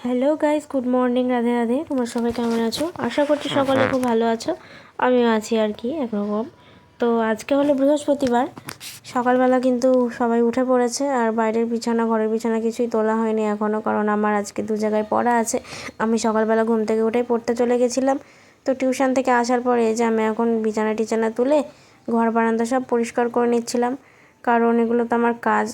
Hello guys, good morning, Radhe Radhe. তোমরা সবাই কেমন আছো? আশা করছি সকলে খুব ভালো আছো। আমিও আছি আর কি একরকম। তো আজকে হলো বৃহস্পতিবার। সকালবেলা কিন্তু সবাই উঠে পড়েছে, আর বাইরের বিছানা ঘরের বিছানা কিছুই তোলা হয়নি এখনও, কারণ আমার আজকে দু জায়গায় পড়া আছে। আমি সকালবেলা ঘুম থেকে উঠেই পড়তে চলে গেছিলাম। তো টিউশন থেকে আসার পরে যে আমি এখন বিছানা টিছানা তুলে ঘর বারান্দা সব পরিষ্কার করে নিচ্ছিলাম, কারণ এগুলো তো আমার কাজ।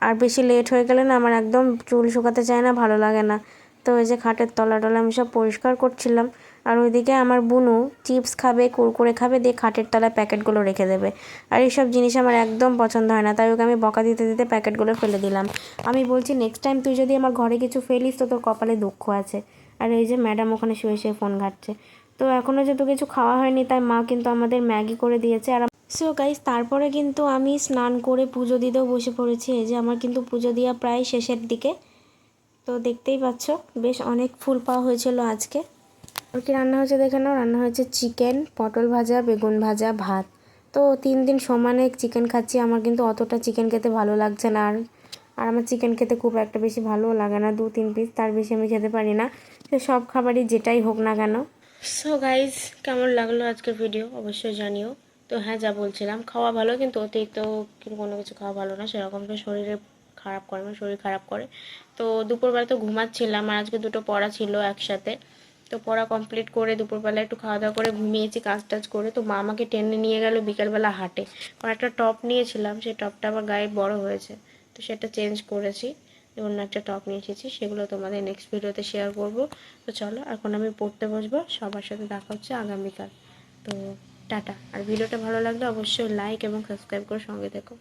আর বেশি লেট হয়ে গেলে না আমার একদম চুল শুকাতে চায় না, ভালো লাগে না। তো ওই যে খাটের তলা টলা আমি সব পরিষ্কার করছিলাম। আর ওইদিকে আমার বুনু চিপস খাবে, কুরকুরে খাবে, দিয়ে খাটের তলায় প্যাকেটগুলো রেখে দেবে। আর এইসব জিনিস আমার একদম পছন্দ হয় না, তাই ওকে আমি বকা দিতে দিতে প্যাকেটগুলো ফেলে দিলাম। আমি বলছি, নেক্সট টাইম তুই যদি আমার ঘরে কিছু ফেলিস তো তোর কপালে দুঃখ আছে। আর এই যে ম্যাডাম ওখানে শুয়ে শুয়ে ফোন ঘাঁটছে। তো এখনও যেহেতু কিছু খাওয়া হয়নি, তাই মা কিন্তু আমাদের ম্যাগি করে দিয়েছে। আর সো গাইস, তারপরে কিন্তু আমি স্নান করে পুজো দিতেও বসে পড়েছি। এই যে আমার কিন্তু পুজো দেওয়া প্রায় শেষের দিকে। তো দেখতেই পাচ্ছ বেশ অনেক ফুল পাওয়া হয়েছিল আজকে। আর কি রান্না হয়েছে দেখে নাও। রান্না হয়েছে চিকেন, পটল ভাজা, বেগুন ভাজা, ভাত। তো 3 দিন সমানে চিকেন খাচ্ছি। আমার কিন্তু অতটা চিকেন খেতে ভালো লাগছে না। আর আমার চিকেন খেতে খুব একটা বেশি ভালোও লাগে না, 2-3 পিস, তার বেশি আমি খেতে পারি না। তো সব খাবারই যেটাই হোক না কেন। সো গাইজ, কেমন লাগলো আজকের ভিডিও অবশ্যই জানিও। তো হ্যাঁ, যা বলছিলাম, খাওয়া ভালো, কিন্তু অতিরিক্ত কিন্তু কোনো কিছু খাওয়া ভালো না, সেরকম তো শরীরে খারাপ করে, মানে শরীর খারাপ করে। তো দুপুরবেলা তো ঘুমাচ্ছিলাম, আর আজকে দুটো পড়া ছিল একসাথে। তো পড়া কমপ্লিট করে দুপুরবেলা একটু খাওয়া দাওয়া করে ঘুমিয়েছি কাজ টাজ করে। তো মা আমাকে টেনে নিয়ে গেল বিকেলবেলা হাটে। আর একটা টপ নিয়েছিলাম, সেই টপটা আমার গায়ে বড় হয়েছে, তো সেটা চেঞ্জ করেছি। অন্য একটা টপ নিয়ে এসেছি, সেগুলো তোমাদের নেক্সট ভিডিওতে শেয়ার করব। তো চলো, এখন আমি পড়তে বসবো। সবার সাথে দেখা হচ্ছে আগামীকাল। তো টাটা। আর ভিডিওটা ভালো লাগলে অবশ্যই লাইক এবং সাবস্ক্রাইব করে সঙ্গে থেকো।